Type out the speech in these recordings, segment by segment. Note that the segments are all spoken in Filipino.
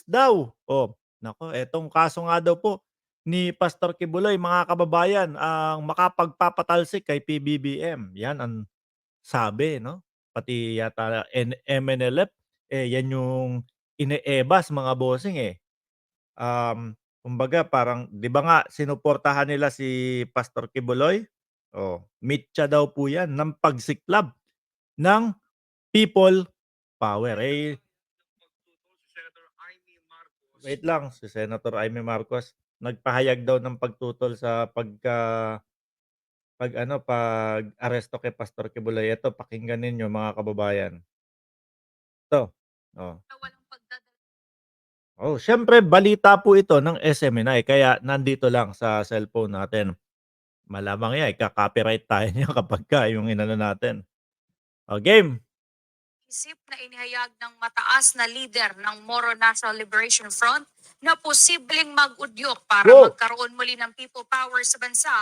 daw. Oh, naku, etong kaso nga daw po ni Pastor Kibuloy, mga kababayan, ang makapagpapatalsik kay PBBM. Yan ang sabi 'no, pati yata MNLF, yan yung ine-EBAS mga bossing, eh. Kumbaga parang 'di ba nga sinuportahan nila si Pastor Kibuloy? Oh, mitya daw po yan ng pagsiklab ng people power. Wait lang, si Senator Amy Marcos nagpahayag daw ng pagtutol sa pag-ano, pag-aresto kay Pastor Kibuloy. Eto pakinggan ninyo mga kababayan. 'To, oh. Oh, siyempre balita po ito ng SMNI kaya nandito lang sa cellphone natin. Malamang yan ika-copyright tayo niyan kapagka yung inano natin. Oh, game. Isip na inihayag ng mataas na leader ng Moro National Liberation Front na posibleng mag-udyok para Go! magkaroon muli ng people power sa bansa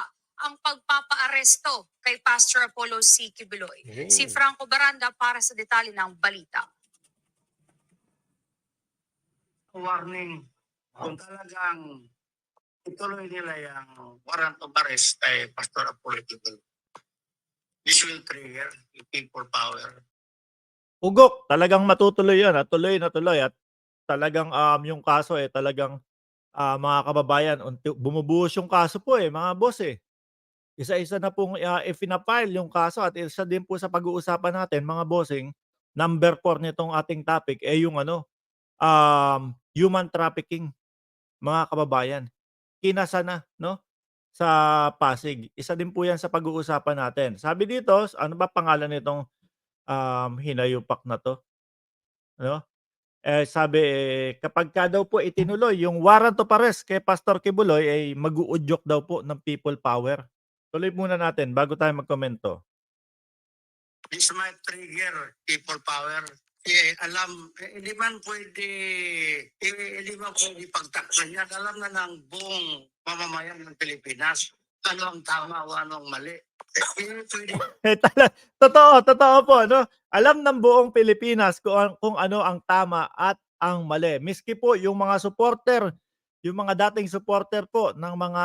ang pagpapaaresto kay Pastor Apollo C. Kibuloy. Si Oh. Franco Baranda para sa detalye ng balita. Warning, kung talagang ituloy nila yung warrant of arrest kay Pastor Apollo Kibuloy, this will trigger the people power. Ugok, talagang matutuloy 'yan at tuloy na tuloy at talagang, yung kaso, talagang, mga kababayan bumubuhos yung kaso po, mga boss, eh. Isa-isa na pong, ifina-file yung kaso at isa din po sa pag-uusapan natin mga bossing, number 4 nitong ating topic, yung ano, human trafficking, mga kababayan. Kinasa na 'no, sa Pasig. Isa din po 'yan sa pag-uusapan natin. Sabi dito, ano ba pangalan nitong, hinayupak na 'to, ano? Sabi, kapagka daw po itinuloy yung warrant of arrest kay Pastor Kibuloy, mag-uudyok daw po ng people power. Tuloy muna natin bago tayo magkomento. This might trigger people power. Hindi man pwede, hindi man pwede pagtakpan yan. Alam na ng buong mamamayan ng Pilipinas ano ang tama o ano ang mali. Hindi pwede. Totoo po 'no. Alam ng buong Pilipinas kung ano ang tama at ang mali. Miski po yung mga supporter, yung mga dating supporter po ng mga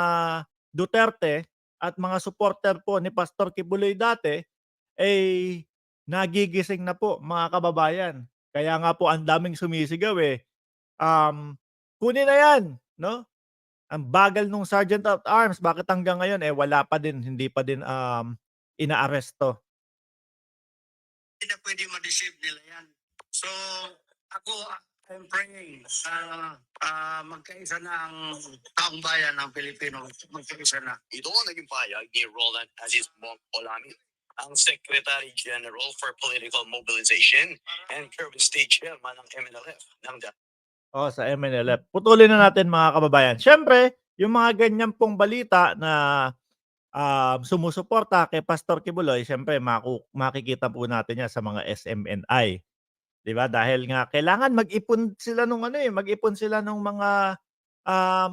Duterte at mga supporter po ni Pastor Kibuloy dati, nagigising na po mga kababayan. Kaya nga po ang daming sumisigaw, "Kunin na 'yan," 'no? Ang bagal nung Sergeant at Arms, bakit hanggang ngayon, wala pa din, hindi pa din, inaaresto? Hindi na pwede ma-deceive nila yan. So, ako, I'm praying magkaisa na ang taong bayan ng Pilipino. Magkaisa na. Ito ang naging pahayag ni Roland Aziz Olami, ang Secretary General for Political Mobilization and current State Chairman ng MNLF ng Sa MNLF. Putulin na natin mga kababayan. Siyempre, yung mga ganyan pong balita na, sumusuporta kay Pastor Kibuloy, siyempre makikita po natin yan sa mga SMNI. 'Di ba? Dahil nga kailangan mag-ipon sila nung ano, mag-ipon sila nung mga,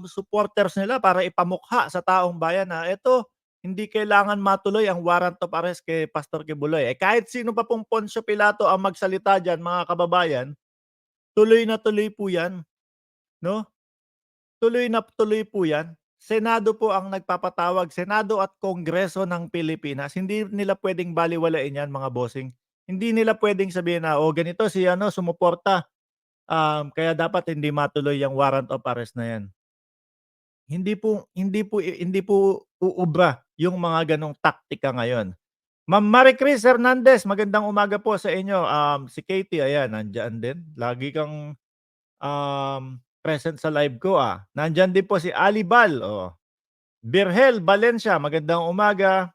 supporters nila para ipamukha sa taong bayan na eto, hindi kailangan matuloy ang warrant of arrest kay Pastor Kibuloy. Kahit sino pa pong Poncio Pilato ang magsalita diyan mga kababayan, tuloy na tuloy po 'yan, 'no? Tuloy na tuloy po 'yan. Senado po ang nagpapatawag, Senado at Kongreso ng Pilipinas. Hindi nila puwedeng balewalain 'yan mga bossing. Hindi nila puwedeng sabihin na, "Oh, ganito si ano sumuporta, kaya dapat hindi matuloy yang warrant of arrest na 'yan." Hindi po uubra yung mga gano'ng taktika ngayon. Ma'am Marie Chris Hernandez, magandang umaga po sa inyo. Si Katie ayan nandiyan din. Lagi kang, present sa live ko, Nandiyan din po si Ali Bal, oh. Birhel Valencia, magandang umaga.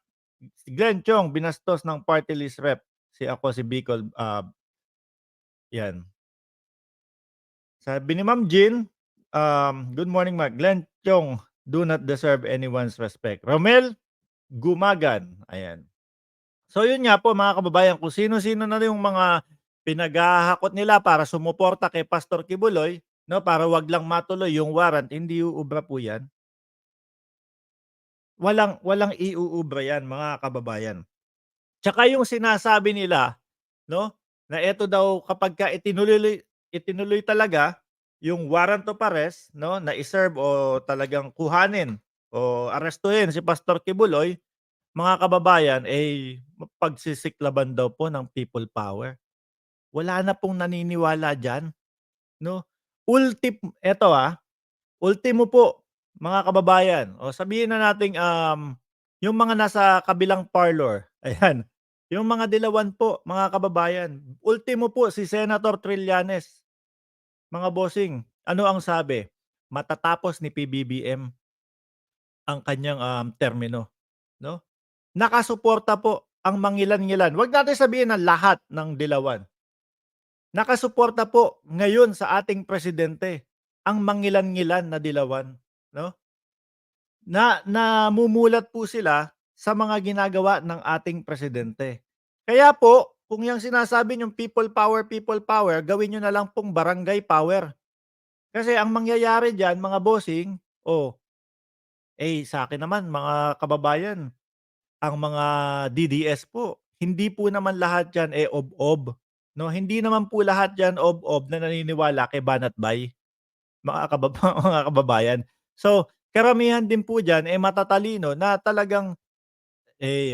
Si Glenn Chong, binastos ng party list rep. Ako si Bicol, 'yan. Sabi ni Ma'am Jean, "Good morning, Mark. Glenn Chong do not deserve anyone's respect." Romel Gumagan, ayan. So yun nga po mga kababayan, kung sino-sino na yung mga pinaghahakot nila para sumuporta kay Pastor Kibuloy, 'no, para 'wag lang matuloy yung warrant, hindi uubra po 'yan. Walang iuubra 'yan mga kababayan. Tsaka yung sinasabi nila, 'no, na eto daw kapagka itinuloy talaga, yung warrant of arrest, no, na i-serve o talagang kuhanin o arestuhin si Pastor Kibuloy, mga kababayan, eh, pagsisiklaban daw po ng people power. Wala na pong naniniwala diyan, 'no. Eto, ultimo po, mga kababayan, o sabihin na nating, yung mga nasa kabilang parlor, ayan, yung mga dilawan po, mga kababayan. Ultimo po si Senator Trillanes, mga bossing. Ano ang sabi? Matatapos ni PBBM ang kanyang, termino, 'no? Nakasuporta po ang mangilan-ngilan, wag natin sabihin na lahat ng dilawan. Nakasuporta po ngayon sa ating presidente ang mangilan-ngilan na dilawan, 'no? Namumulat po sila sa mga ginagawa ng ating presidente. Kaya po, kung yang sinasabi niyong people power, gawin niyo na lang pong barangay power. Kasi ang mangyayari diyan, mga bossing, sa akin naman mga kababayan, ang mga DDS po, hindi po naman lahat diyan, ob-ob, 'no? Hindi naman po lahat diyan ob-ob na naniniwala kay Banat Bay, mga kababayan. So, karamihan din po diyan, matatalino na talagang,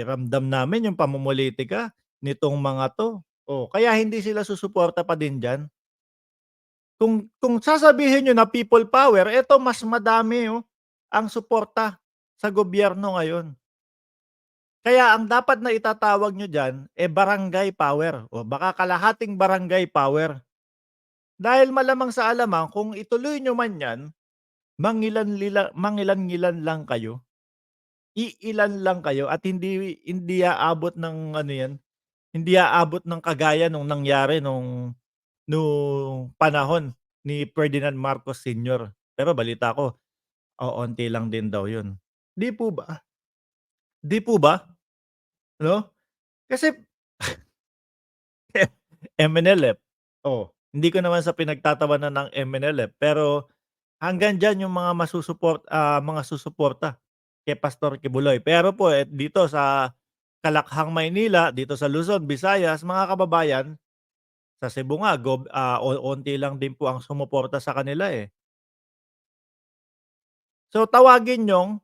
ramdam namin yung pamumulitika nitong mga 'to. Kaya hindi sila susuporta pa din diyan. Kung sasabihin niyo na people power, eto mas madami, ang suporta sa gobyerno ngayon. Kaya ang dapat na itatawag niyo diyan, barangay power o baka kalahating barangay power. Dahil malamang sa alamang kung ituloy niyo man 'yan, mangilan-ngilan lang kayo. Iilan lang kayo at hindi hindi aabot ng ano 'yan, hindi aabot ng kagaya nung nangyari nung panahon ni Ferdinand Marcos Sr. Pero balita ko, onti lang din daw 'yun. 'Di po ba? 'Di po ba, 'no? Kasi MNLF, hindi ko naman sa pinagtatawanan ng MNLF, pero hanggang diyan yung mga susuporta kay Pastor Kibuloy. Pero po, dito sa Kalakhang, Maynila, dito sa Luzon, Visayas, mga kababayan, sa Cebu nga onti lang din po ang sumuporta sa kanila, eh. So tawagin niyong,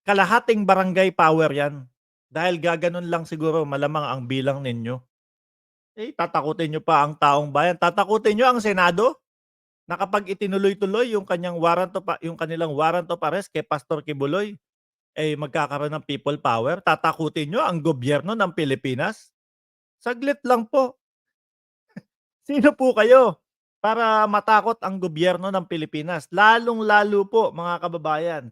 kalahating barangay power 'yan. Dahil gaganon lang siguro malamang ang bilang ninyo. Tatakutin niyo pa ang taong bayan, tatakutin niyo ang Senado na kapag itinuloy-tuloy yung kanilang warrant of arrest kay Pastor Kibuloy, magkakaroon ng people power. Tatakutin niyo ang gobyerno ng Pilipinas? Saglit lang po. Sino po kayo para matakot ang gobyerno ng Pilipinas? Lalong-lalo po, mga kababayan,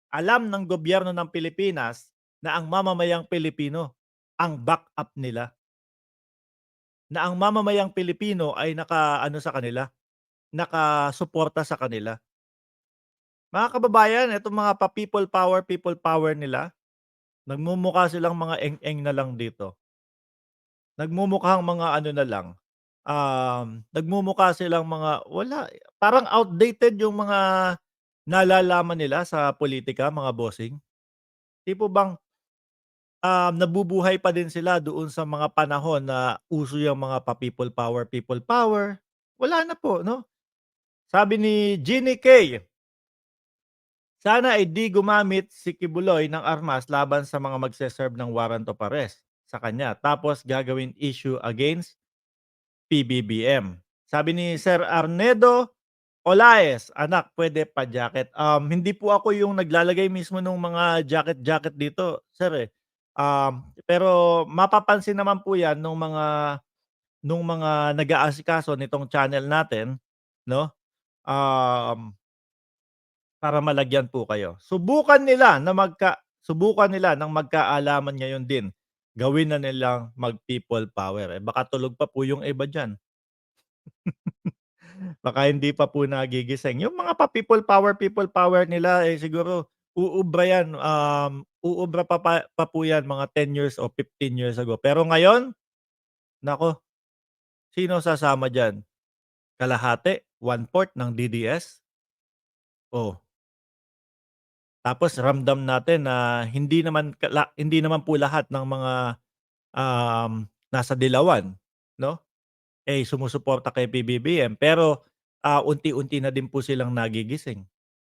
alam ng gobyerno ng Pilipinas na ang mamamayang Pilipino ang backup nila, na ang mamamayang Pilipino ay nakaano sa kanila, nakasuporta sa kanila. Mga kababayan, itong mga people power nila, nagmumukha silang mga eng-eng na lang dito. Nagmumukhang mga ano na lang, nagmumukha silang mga parang outdated yung mga nalalaman nila sa politika, mga bossing. Tipo bang, nabubuhay pa din sila doon sa mga panahon na uso yung mga people power. Wala na po, 'no? Sabi ni Jeannie K, sana ay 'di gumamit si Kibuloy ng armas laban sa mga magse-serve ng warrant of arrest sa kanya, tapos gagawin issue against PBBM. Sabi ni Sir Arnedo Olaez, "Anak, pwede pa jacket." Hindi po ako yung naglalagay mismo nung mga jacket dito, sir, eh. Pero mapapansin naman po 'yan nung mga nag-aasikaso nitong channel natin, 'no, para malagyan po kayo. Subukan nila ng magkaalaman ngayon din. Gawin na nilang mag-people power, baka tulog pa po yung iba diyan. Baka hindi pa po nagigising. Yung mga people power nila, siguro uubra yan, uubra pa po yan mga 10 years o 15 years ago. Pero ngayon, naku, sino sasama diyan? Kalahati, 1/4 ng DDS? Oh, tapos ramdam natin na hindi naman po lahat ng mga, nasa dilawan, 'no, sumusuporta kay PBBM. Pero unti-unti na din po silang nagigising.